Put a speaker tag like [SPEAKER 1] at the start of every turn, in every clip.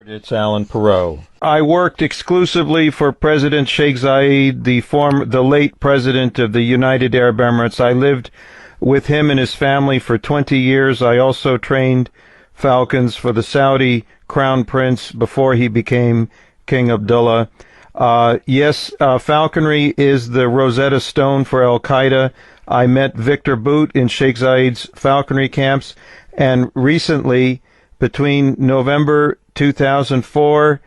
[SPEAKER 1] It's Allan Parrot. I worked exclusively for President Sheikh Zayed, the late president of the United Arab Emirates. I lived with him and his family for 20 years. I also trained falcons for the Saudi Crown Prince before he became King Abdullah. Falconry is the Rosetta Stone for Al-Qaeda. I met Victor Boot in Sheikh Zayed's falconry camps, and recently, between November 2004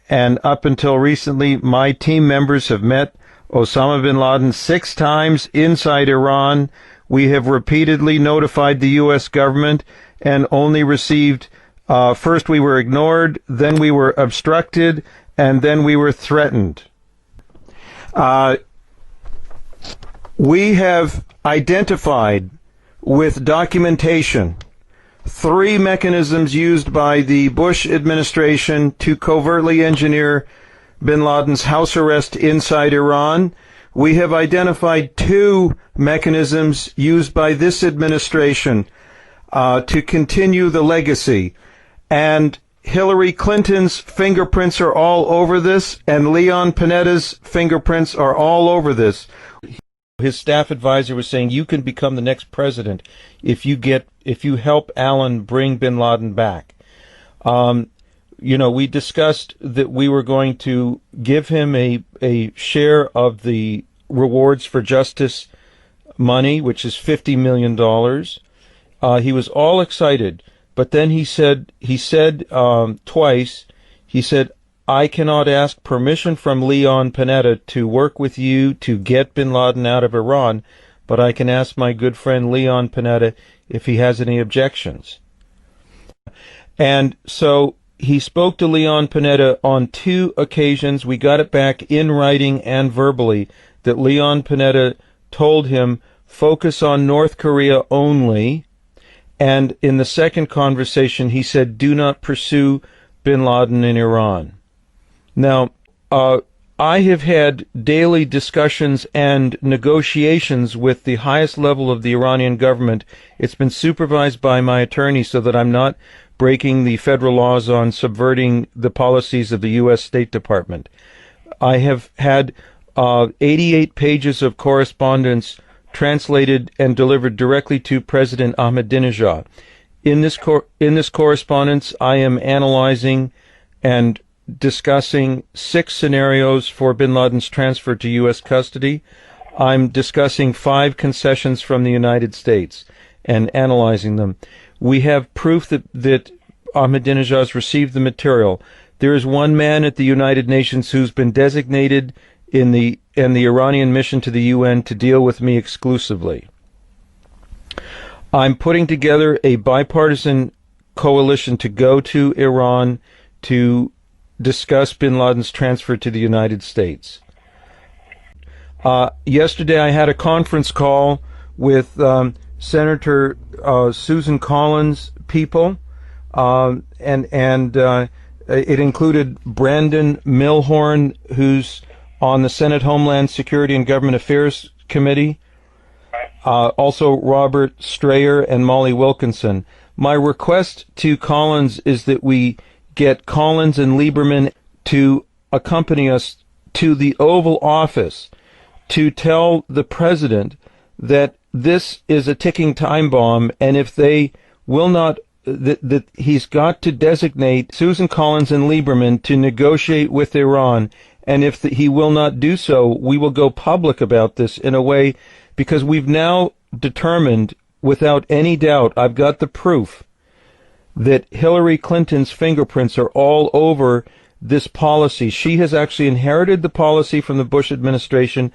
[SPEAKER 1] and up until recently, my team members have met Osama Bin Laden 6 times inside Iran. We have repeatedly notified the U.S. government and only received, first we were ignored, then we were obstructed, and then we were threatened. We have identified with documentation 3 mechanisms used by the Bush administration to covertly engineer bin Laden's house arrest inside Iran. We have identified 2 mechanisms used by this administration to continue the legacy. And Hillary Clinton's fingerprints are all over this, and Leon Panetta's fingerprints are all over this. His staff advisor was saying, you can become the next president if you help Allan bring bin Laden back. We discussed that we were going to give him a share of the rewards for justice money, which is $50 million. He was all excited, but then he said twice, he said, I cannot ask permission from Leon Panetta to work with you to get bin Laden out of Iran, but I can ask my good friend Leon Panetta if he has any objections. And so he spoke to Leon Panetta on 2 occasions. We got it back in writing and verbally that Leon Panetta told him, focus on North Korea only. And in the second conversation, he said, do not pursue bin Laden in Iran. Now, I have had daily discussions and negotiations with the highest level of the Iranian government. It's been supervised by my attorney so that I'm not breaking the federal laws on subverting the policies of the U.S. State Department. I have had 88 pages of correspondence translated and delivered directly to President Ahmadinejad. In this correspondence, I am analyzing and discussing 6 scenarios for bin Laden's transfer to U.S. custody. I'm discussing 5 concessions from the United States and analyzing them. We have proof that Ahmadinejad has received the material. There is one man at the United Nations who's been designated in the Iranian mission to the UN to deal with me exclusively. I'm putting together a bipartisan coalition to go to Iran to discuss bin Laden's transfer to the United States. Yesterday I had a conference call with Senator Susan Collins' people, and it included Brandon Milhorn, who's on the Senate Homeland Security and Government Affairs Committee, also Robert Strayer and Molly Wilkinson. My request to Collins is that we get Collins and Lieberman to accompany us to the Oval Office to tell the president that this is a ticking time bomb, and if they will not, that he's got to designate Susan Collins and Lieberman to negotiate with Iran, and if he will not do so, we will go public about this in a way, because we've now determined, without any doubt, I've got the proof, that Hillary Clinton's fingerprints are all over this policy. She has actually inherited the policy from the Bush administration,